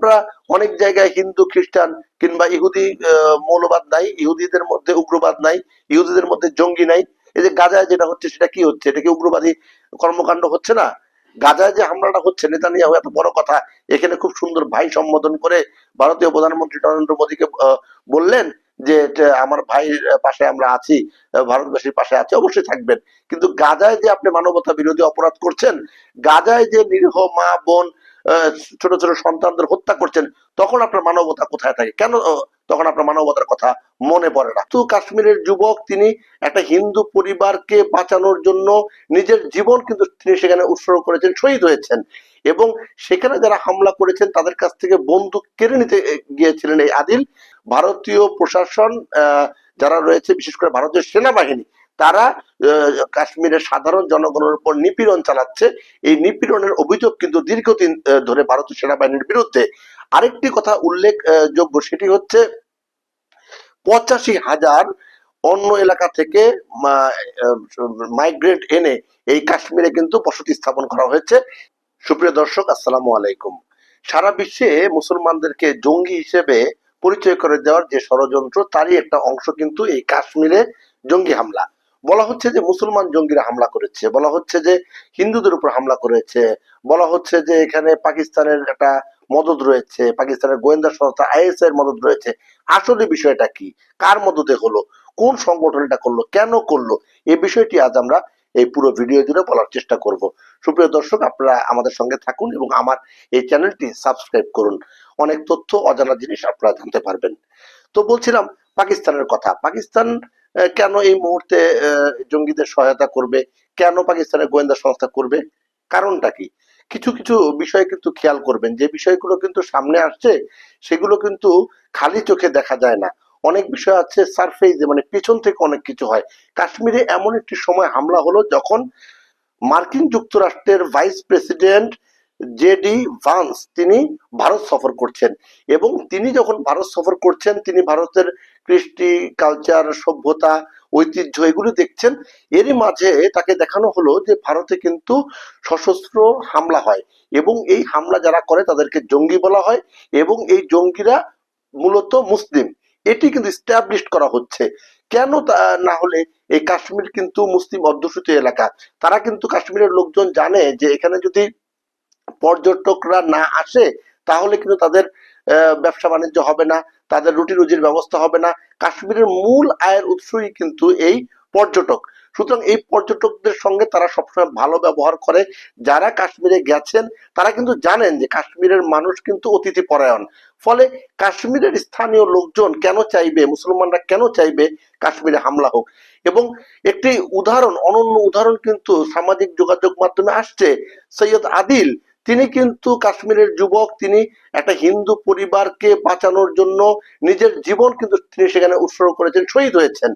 আপনারা অনেক জায়গায় হিন্দু খ্রিস্টান কিংবা ইহুদি মৌলবাদ নাই, ইহুদিদের মধ্যে উগ্রবাদ নাই, ইহুদিদের মধ্যে জঙ্গি নাই। এই যে গাজায় যেটা হচ্ছে সেটা কি হচ্ছে? এটা কি উগ্রবাদী কর্মকাণ্ড হচ্ছে না? গাজায় যে হামলাটা হচ্ছে, নেতানিয়াহু এত বড় কথা এখানে খুব সুন্দর ভাই সম্বোধন করে ভারতীয় প্রধানমন্ত্রী নরেন্দ্র মোদীকে বললেন যে আমার ভাইয়ের পাশে আমরা আছি, ভারতবাসীর পাশে আছে, অবশ্যই থাকবেন। কিন্তু গাজায় যে আপনি মানবতা বিরোধী অপরাধ করছেন, গাজায় যে নিরীহ মা বোন ছোট ছোট সন্তানদের হত্যা করছেন, তখন আপনার মানবতা কোথায় থাকে? কেন তখন আপনার মানবতার কথা মনে পড়ে না? তো কাশ্মীরের যুবক তিনি একটা হিন্দু পরিবারকে বাঁচানোর জন্য নিজের জীবন কিন্তু তিনি সেখানে উৎসর্গ করেছেন, শহীদ হয়েছেন। এবং সেখানে যারা হামলা করেছেন তাদের কাছ থেকে বন্দুক কেড়ে নিতে গিয়েছিলেন এই আদিল। ভারতীয় প্রশাসন যারা রয়েছে, বিশেষ করে ভারতীয় সেনাবাহিনী, তারা কাশ্মীরের সাধারণ জনগণের উপর নিপীড়ন চালাচ্ছে। এই নিপীড়নের অভিযোগ কিন্তু দীর্ঘদিন ধরে ভারতীয় সেনাবাহিনীর বিরুদ্ধে। আরেকটি কথা উল্লেখযোগ্য, সেটি হচ্ছে 85,000 অন্য এলাকা থেকে মাইগ্রেন্ট এনে এই কাশ্মীরে কিন্তু বসতি স্থাপন করা হয়েছে। সুপ্রিয় দর্শক, আসসালামু আলাইকুম। সারা বিশ্বে মুসলমানদেরকে জঙ্গি হিসেবে পরিচয় করে দেওয়ার যে ষড়যন্ত্র, তারই একটা অংশ কিন্তু এই কাশ্মীরে জঙ্গি হামলা। বলা হচ্ছে যে মুসলমান জঙ্গিরা হামলা করেছে, বলা হচ্ছে যে হিন্দুদের উপর হামলা করেছে, বলা হচ্ছে যে এখানে পাকিস্তানের একটা মদদ রয়েছে, পাকিস্তানের গোয়েন্দা সংস্থা আইএস এর মদদ রয়েছে। আসলে বিষয়টা কি? কার মদদে হলো? কোন সংগঠন এটা করলো? কেন করলো? এই বিষয়টি আজ আমরা এই পুরো ভিডিও জুড়ে বলার চেষ্টা করব। সুপ্রিয় দর্শক, আপনারা আমাদের সঙ্গে থাকুন এবং আমার এই চ্যানেলটি সাবস্ক্রাইব করুন। অনেক তথ্য, অজানা জিনিস আপনারা জানতে পারবেন। তো বলছিলাম পাকিস্তানের কথা। পাকিস্তান কেন এই মুহূর্তে জঙ্গিদের সহায়তা করবে? কেন পাকিস্তানের গোয়েন্দা সংস্থা করবে? কারণটা কি? কিছু কিছু বিষয় কিন্তু খেয়াল করবেন, যে বিষয়গুলো কিন্তু সামনে আসছে সেগুলো কিন্তু খালি চোখে দেখা যায় না। অনেক বিষয় আছে সারফেসে, মানে পেছন থেকে অনেক কিছু হয়। কাশ্মীরে এমন একটি সময় হামলা হলো যখন মার্কিন যুক্তরাষ্ট্রের ভাইস প্রেসিডেন্ট জেডি ভান্স তিনি ভারত সফর করছেন। এবং তিনি যখন ভারত সফর করছেন, তিনি ভারতের কৃষ্টি, কালচার, সভ্যতা, ঐতিহ্য এগুলো দেখছেন। এরই মাঝে তাকে দেখানো হলো যে ভারতে কিন্তু সশস্ত্র হামলা হয় এবং এই হামলা যারা করে তাদেরকে জঙ্গি বলা হয়, এবং এই জঙ্গিরা মূলত মুসলিম। এটি কিন্তু স্ট্যাবলিশ করা হচ্ছে। কেন না হলে এই কাশ্মীর কিন্তু মুসলিম অধ্যুষিত এলাকা। তারা কিন্তু, কাশ্মীরের লোকজন জানে যে এখানে যদি পর্যটকরা না আসে তাহলে কিন্তু তাদের ব্যবসা বাণিজ্য হবে না, তাদের রুটি রুজির ব্যবস্থা হবে না। কাশ্মীরের মূল আয়ের উৎসই কিন্তু এই পর্যটক। সুতরাং এই পর্যটকদের সঙ্গে তারা সবসময় ভালো ব্যবহার করে। যারা কাশ্মীরে গেছেন তারা কিন্তু জানেন যে কাশ্মীরের মানুষ কিন্তু অতিথি পরায়ণ। ফলে কাশ্মীরের স্থানীয় লোকজন কেন চাইবে, মুসলমানরা কেন চাইবে কাশ্মীরে হামলা হোক? এবং একটি উদাহরণ, অনন্য উদাহরণ কিন্তু সামাজিক যোগাযোগ মাধ্যমে আসছে। সৈয়দ আদিল, তিনি কিন্তু কাশ্মীরের যুবক, তিনি একটা হিন্দু পরিবারকে বাঁচানোর জন্য নিজের জীবন কিন্তু তিনি সেখানে উৎসর্গ করেছেন, শহীদ হয়েছেন।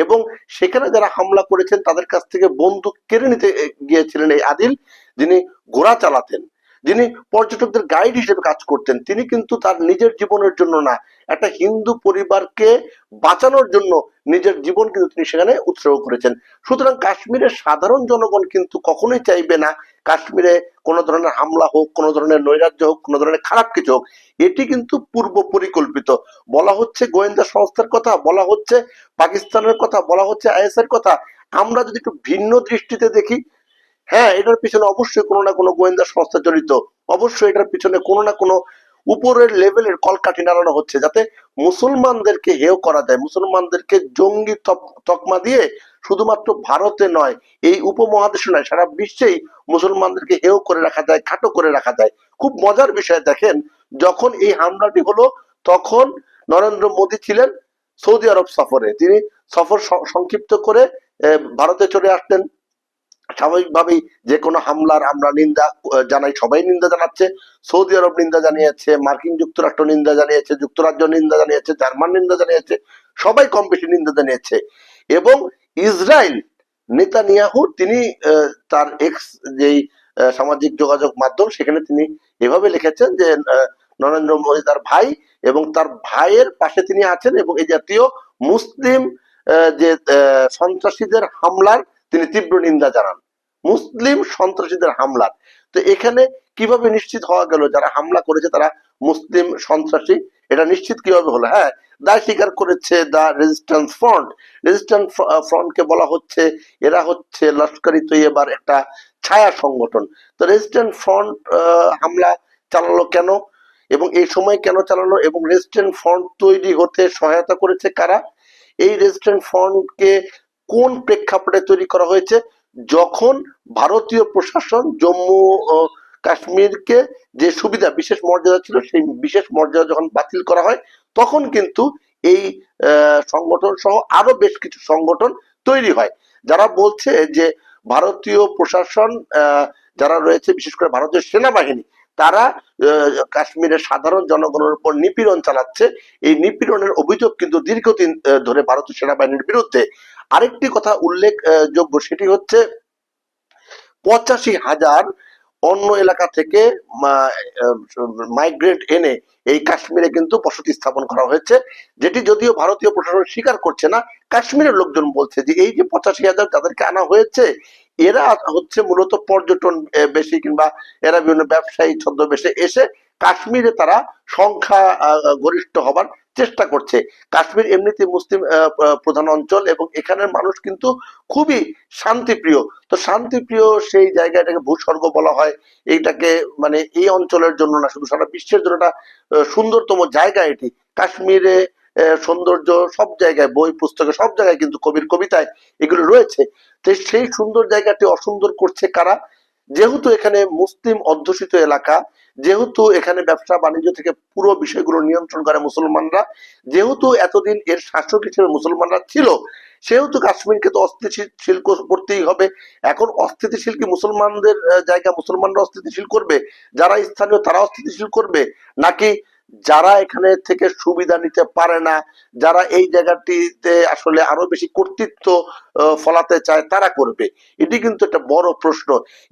এবং সেখানে যারা হামলা করেছেন তাদের কাছ থেকে বন্দুক কেড়ে নিতে গিয়েছিলেন এই আদিল, যিনি ঘোড়া চালাতেন, যিনি পর্যটকদের গাইড হিসেবে কাজ করতেন। তিনি কিন্তু তার নিজের জীবনের জন্য না, একটা হিন্দু পরিবারকে বাঁচানোর জন্য নিজের জীবন কিন্তু তিনি সেখানে উৎসর্গ করেছেন। সুতরাং কাশ্মীরের সাধারণ জনগণ কিন্তু কখনোই চাইবে না কাশ্মীরে কোনো ধরনের হামলা হোক, কোনো ধরনের নৈরাজ্য হোক, কোনো ধরনের খারাপ কিছু হোক। এটি কিন্তু পূর্ব পরিকল্পিত। বলা হচ্ছে গোয়েন্দা সংস্থার কথা, বলা হচ্ছে পাকিস্তানের কথা, বলা হচ্ছে আইএস এর কথা। আমরা যদি একটু ভিন্ন দৃষ্টিতে দেখি, হ্যাঁ, এটার পিছনে অবশ্যই কোনো না কোনো গোয়েন্দা সংস্থা জড়িত। অবশ্যই এটার পিছনে কোনো না কোনো উপরের লেভেলের কলকাঠি নাড়ানো হচ্ছে, যাতে মুসলমানদেরকে হেয় করা যায়, মুসলমানদেরকে জঙ্গি তকমা দিয়ে শুধুমাত্র ভারতে নয়, এই উপমহাদেশে নয়, সারা বিশ্বেই মুসলমানদেরকে হেয় করে রাখা যায়, খাটো করে রাখা যায়। খুব মজার বিষয় দেখেন, যখন এই হামলাটি হলো তখন নরেন্দ্র মোদী ছিলেন সৌদি আরব সফরে। তিনি সফর সংক্ষিপ্ত করে ভারতে চলে আসতেন। স্বাভাবিকভাবেই যে কোনো হামলার আমরা নিন্দা জানাই, সবাই নিন্দা জানাচ্ছে। সৌদি আরব নিন্দা জানিয়েছে, মার্কিন যুক্তরাষ্ট্র নিন্দা জানিয়েছে, যুক্তরাজ্য নিন্দা জানিয়েছে, জার্মান নিন্দা জানিয়েছে, সবাই কম বেশি নিন্দা জানিয়েছে। এবং ইসরায়েল নেতানিয়াহু তিনি তার এক্স যেই সামাজিক যোগাযোগ মাধ্যম, সেখানে তিনি এভাবে লিখেছেন যে নরেন্দ্র মোদী তার ভাই এবং তার ভাইয়ের পাশে তিনি আছেন, এবং এই জাতীয় মুসলিম যে সন্ত্রাসীদের হামলার তিনি তীব্র নিন্দা জানান, মুসলিম সন্ত্রাসীদের হামলার। তো এখানে কিভাবে নিশ্চিত হওয়া গেল যারা হামলা করেছে তারা মুসলিম সন্ত্রাসী, এটা নিশ্চিত কিভাবে হলো? হ্যাঁ, দায় স্বীকার করেছে দ্য রেজিস্ট্যান্স ফ্রন্ট। রেজিস্ট্যান্স ফ্রন্টকে বলা হচ্ছে এরা হচ্ছে লস্কর ই তৈয়বার একটা ছায়া সংগঠন। তো রেজিস্ট্যান্স ফ্রন্ট হামলা চালালো কেন, এবং এই সময় কেন চালানো, এবং রেজিস্ট্যান্স ফ্রন্ট তৈরি হতে সহায়তা করেছে কারা? এই রেজিস্ট্যান্স ফ্রন্টকে কোন প্রেক্ষাপটে তৈরি করা হয়েছে? যখন ভারতীয় প্রশাসন জম্মু ও কাশ্মীরকে যে সুবিধা, বিশেষ মর্যাদা ছিল, সেই বিশেষ মর্যাদা যখন বাতিল করা হয়, তখন কিন্তু এই সংগঠন সহ আরো বেশ কিছু সংগঠন তৈরি হয়, যারা বলছে যে ভারতীয় প্রশাসন, যারা রয়েছে বিশেষ করে ভারতীয় সেনাবাহিনী, তারা কাশ্মীরের সাধারণ জনগণের উপর নিপীড়ন চালাচ্ছে। এই নিপীড়নের অভিযোগ কিন্তু দীর্ঘদিন ধরে ভারতীয় সেনাবাহিনীর বিরুদ্ধে। আরেকটি কথা উল্লেখযোগ্য, সেটি হচ্ছে 85,000 অন্য এলাকা থেকে মাইগ্রেন্ট এনে এই কাশ্মীরে কিন্তু বসতি স্থাপন করা হয়েছে, যেটি যদিও ভারতীয় প্রশাসন স্বীকার করছে না। কাশ্মীরের লোকজন বলছে যে এই যে 85,000 যাদেরকে আনা হয়েছে, এরা হচ্ছে মূলত পর্যটন বেশি, কিংবা এরা বিভিন্ন ব্যবসায়ী ছদ্মবেশে এসে কাশ্মীরে তারা সংখ্যা গরিষ্ঠ হবার চেষ্টা করছে। কাশ্মীর এমনিতে মুসলিম প্রধান অঞ্চল, এবং এখানের মানুষ কিন্তু খুবই শান্তিপ্রিয়। তো শান্তিপ্রিয় সেই জায়গাটাকে ভূস্বর্গ বলা হয়। এইটাকে মানে এই অঞ্চলের জন্য না, শুধু সারা বিশ্বের জন্য একটা সুন্দরতম জায়গা এটি। কাশ্মীরে সৌন্দর্য সব জায়গায়, বই পুস্তকে সব জায়গায় কিন্তু কবির কবিতায় এগুলো রয়েছে। তো সেই সুন্দর জায়গাটি অসুন্দর করছে কারা? যেহেতু এখানে মুসলিম অধ্যুষিত এলাকা, যেহেতু এখানে ব্যবসা বাণিজ্য থেকে পুরো বিষয়গুলো নিয়ন্ত্রণ করে মুসলমানরা, যেহেতু এতদিন এর শাসক হিসেবে মুসলমানরা ছিল, সেহেতু কাশ্মীরকে তো অস্থিতিশীল করতেই হবে। এখন অস্থিতিশীল কি মুসলমানদের জায়গা মুসলমানরা অস্থিতিশীল করবে, যারা স্থানীয় তারা অস্থিতিশীল করবে, নাকি যারা এখানে থেকে সুবিধা নিতে পারে না, যারা এই জায়গাটিতে আসলে আরো বেশি কর্তৃত্ব ফলাতে চায়, তারা করবে? এটি কিন্তু একটা বড় প্রশ্ন।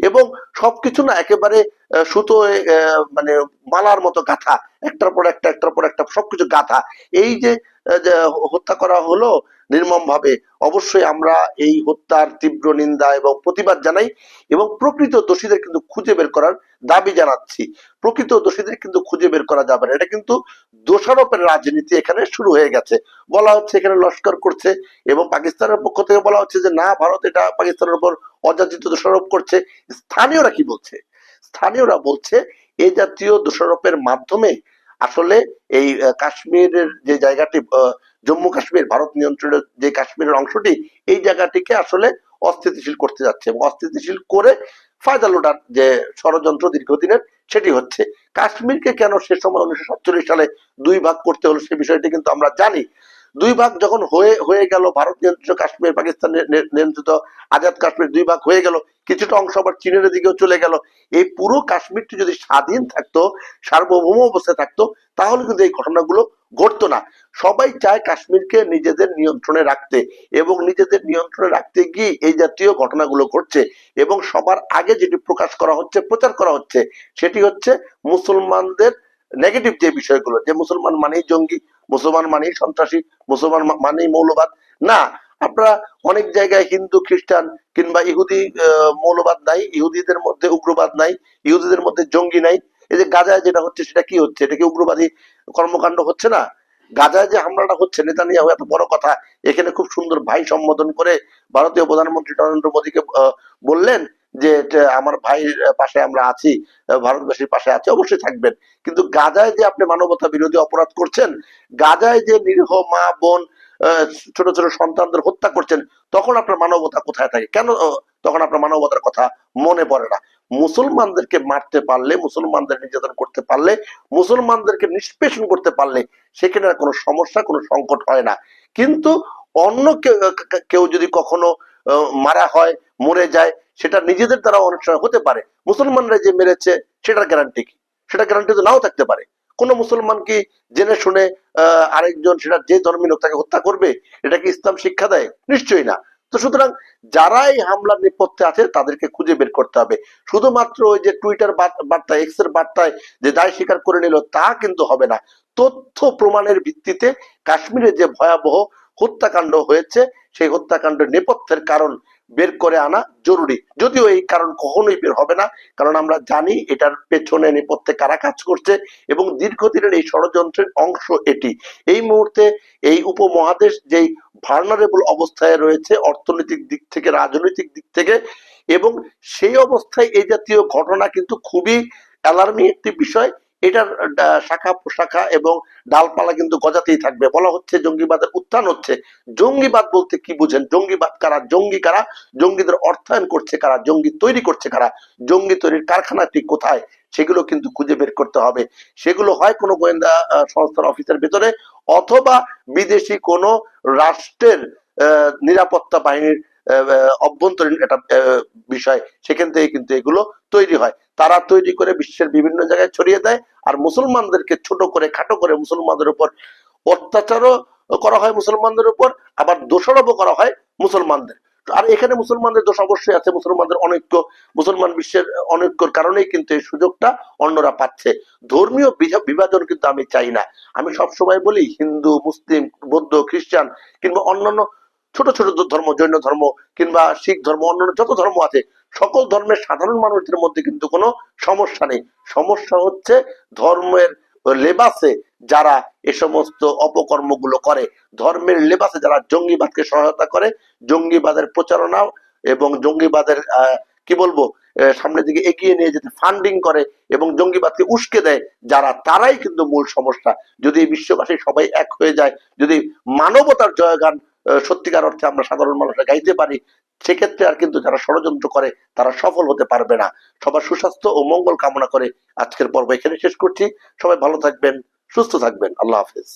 এবং সবকিছু না একেবারে সুতো মানে মালার মতো গাথা, একটার পর একটা একটার পর একটা সবকিছু গাথা। এই যে হত্যা করা হলো নির্মম ভাবে, অবশ্যই আমরা এই হত্যার তীব্র নিন্দা এবং প্রতিবাদ জানাই, এবং প্রকৃত দোষীদের কিন্তু খুঁজে বের করার দাবি জানাচ্ছি। প্রকৃত দোষীদের কিন্তু খুঁজে বের করা যাবে না। এটা কিন্তু দোষারোপের রাজনীতি এখানে শুরু হয়ে গেছে। বলা হচ্ছে এখানে লস্কর করছে, এবং পাকিস্তানের পক্ষ থেকে বলা হচ্ছে যে না, ভারত এটা পাকিস্তানের উপর অযাচিত দোষারোপ করছে। স্থানীয়রা কি বলছে? স্থানীয়রা বলছে এই জাতীয় দোষারোপের মাধ্যমে আসলে এই কাশ্মীরের যে জায়গাটি, জম্মু কাশ্মীর ভারত নিয়ন্ত্রণের যে কাশ্মীরের অংশটি, এই জায়গাটিকে আসলে অস্থিতিশীল করতে যাচ্ছে, এবং অস্থিতিশীল করে ফায়দা লোটার যে ষড়যন্ত্র দীর্ঘদিনের, সেটি হচ্ছে। কাশ্মীরকে কেন সে সময় 1947 সালে দুই ভাগ করতে হলো, সে বিষয়টি কিন্তু আমরা জানি। দুই ভাগ যখন হয়ে গেল, ভারত নিয়ন্ত্রিত কাশ্মীর, পাকিস্তান নিয়ন্ত্রিত আজাদ কাশ্মীর দুই ভাগ হয়ে গেল, কিছুটা অংশ আবার চীনের দিকেও চলে গেল। এই পুরো কাশ্মীরটি যদি স্বাধীন থাকতো, সার্বভৌম অবস্থায় থাকতো, তাহলে কিন্তু এই ঘটনাগুলো ঘটতো না। সবাই চায় কাশ্মীরকে নিজেদের নিয়ন্ত্রণে রাখতে, এবং নিজেদের নিয়ন্ত্রণে রাখতে গিয়ে এই জাতীয় ঘটনাগুলো ঘটছে। এবং সবার আগে যেটি প্রকাশ করা হচ্ছে, প্রচার করা হচ্ছে, সেটি হচ্ছে মুসলমানদের নেগেটিভ যে বিষয়গুলো, যে মুসলমান মানেই জঙ্গি, মুসলমান মানেই সন্ত্রাসী, মুসলমান মানেই মৌলবাদ। না, আপনারা অনেক জায়গায় হিন্দু, খ্রিস্টান কিংবা ইহুদি মৌলবাদ নাই, ইহুদিদের মধ্যে উগ্রবাদ নাই, ইহুদিদের মধ্যে জঙ্গি নাই। এই যে গাজায় যেটা হচ্ছে, সেটা কি হচ্ছে? এটা কি উগ্রবাদী কর্মকাণ্ড হচ্ছে না? গাজায় যে হামলাটা হচ্ছে, নেতানিয়াহু এত বড় কথা এখানে খুব সুন্দর ভাই সম্বোধন করে ভারতীয় প্রধানমন্ত্রী নরেন্দ্র মোদীকে বললেন যে আমার ভাইয়ের পাশে আমরা আছি, ভারতবাসীর পাশে আছি, অবশ্যই থাকবেন। কিন্তু গাজায় যে আপনি মানবতা বিরোধী অপরাধ করছেন, গাজায় যে নিরীহ মা বোন, ছোট ছোট সন্তানদের হত্যা করছেন, তখন আপনার মানবতা কোথায় থাকে? কেন তখন আপনার মানবতার কথা মনে পড়ে না? মুসলমানদেরকে মারতে পারলে, মুসলমানদের নির্যাতন করতে পারলে, মুসলমানদেরকে নিষ্পেষণ করতে পারলে সেখানে আর কোনো সমস্যা, কোনো সংকট হয় না। কিন্তু অন্য কেউ যদি কখনো মারা হয়, মরে যায়, সেটা নিজেদের দ্বারা অনেক সময় হতে পারে। মুসলমানরা যে মেরেছে সেটার গ্যারান্টি কি? সেটা গ্যারান্টি তো নাও থাকতে পারে। কোন মুসলমান কি জেনে শুনে আরেকজন, সেটা যে ধর্মী লোক, তাকে হত্যা করবে? এটা কি ইসলাম শিক্ষা দেয়? নিশ্চয়ই না। তো সুতরাং যারা এই হামলার নেপথ্যে আছে তাদেরকে খুঁজে বের করতে হবে। শুধুমাত্র ওই যে টুইটার বার্তা, এক্স এর বার্তায় যে দায় স্বীকার করে নিল, তা কিন্তু হবে না। তথ্য প্রমাণের ভিত্তিতে কাশ্মীরে যে ভয়াবহ হত্যাকাণ্ড হয়েছে, সেই হত্যাকাণ্ডের নেপথ্যের কারণ বের করে আনা জরুরি। যদিও এই কারণ কখনোই বের হবে না, কারণ আমরা জানি এটার পেছনে নেপথ্যে কারা কাজ করছে এবং দীর্ঘদিনের এই ষড়যন্ত্রের অংশ এটি। এই মুহূর্তে এই উপমহাদেশ যেই ভার্নারেবল অবস্থায় রয়েছে অর্থনৈতিক দিক থেকে, রাজনৈতিক দিক থেকে, এবং সেই অবস্থায় এই জাতীয় ঘটনা কিন্তু খুবই অ্যালার্মিং একটি বিষয়। এটার শাখা প্রশাখা এবং ডালপালা কিন্তু গজাতেই থাকবে। বলা হচ্ছে জঙ্গিবাদের উত্থান হচ্ছে। জঙ্গিবাদ বলতে কি বুঝেন? জঙ্গিবাদ কারা, জঙ্গি কারা, জঙ্গিদের অর্থায়ন করছে কারা, জঙ্গি তৈরি করছে কারা, জঙ্গি তৈরির কারখানাটি কোথায়, সেগুলো কিন্তু খুঁজে বের করতে হবে। সেগুলো হয় কোনো গোয়েন্দা সংস্থার অফিসের ভেতরে, অথবা বিদেশি কোনো রাষ্ট্রের নিরাপত্তা বাহিনীর অভ্যন্তরীণ একটা বিষয়, সেখান থেকে কিন্তু এগুলো তৈরি হয়। তারা তৈরি করে বিশ্বের বিভিন্ন জায়গায় ছড়িয়ে দেয়, আর মুসলমানদেরকে ছোট করে, খাটো করে মুসলমানদের উপর অত্যাচারও করা হয়, মুসলমানদের উপর আবার দোষারোপও করা হয় মুসলমানদের। আর এখানে মুসলমানদের দোষ অবশ্যই আছে, মুসলমানদের অনৈক্য, মুসলমান বিশ্বের অনৈক্যর কারণেই কিন্তু এই সুযোগটা অন্যরা পাচ্ছে। ধর্মীয় বিভাজন কিন্তু আমি চাই না। আমি সবসময় বলি হিন্দু, মুসলিম, বৌদ্ধ, খ্রিস্টান কিংবা অন্যান্য ছোট ছোট ধর্ম, জৈন ধর্ম কিংবা শিখ ধর্ম, অন্যান্য যত ধর্ম আছে, সকল ধর্মের সাধারণ মানুষদের মধ্যে কিন্তু কোনো সমস্যা নেই। সমস্যা হচ্ছে ধর্মের লেবাসে যারা এ সমস্ত অপকর্মগুলো করে, ধর্মের লেবাসে যারা জঙ্গিবাদকে সহায়তা করে, জঙ্গিবাদের প্রচারণা এবং জঙ্গিবাদের কি বলবো সামনের দিকে এগিয়ে নিয়ে যেতে ফান্ডিং করে এবং জঙ্গিবাদকে উস্কে দেয় যারা, তারাই কিন্তু মূল সমস্যা। যদি বিশ্ববাসী সবাই এক হয়ে যায়, যদি মানবতার জয়গান সত্যিকার অর্থে আমরা সাধারণ মানুষরা গাইতে পারি, সেক্ষেত্রে আর কিন্তু যারা ষড়যন্ত্র করে তারা সফল হতে পারবে না। সবার সুস্বাস্থ্য ও মঙ্গল কামনা করে আজকের পর্ব এখানে শেষ করছি। সবাই ভালো থাকবেন, সুস্থ থাকবেন। আল্লাহ হাফেজ।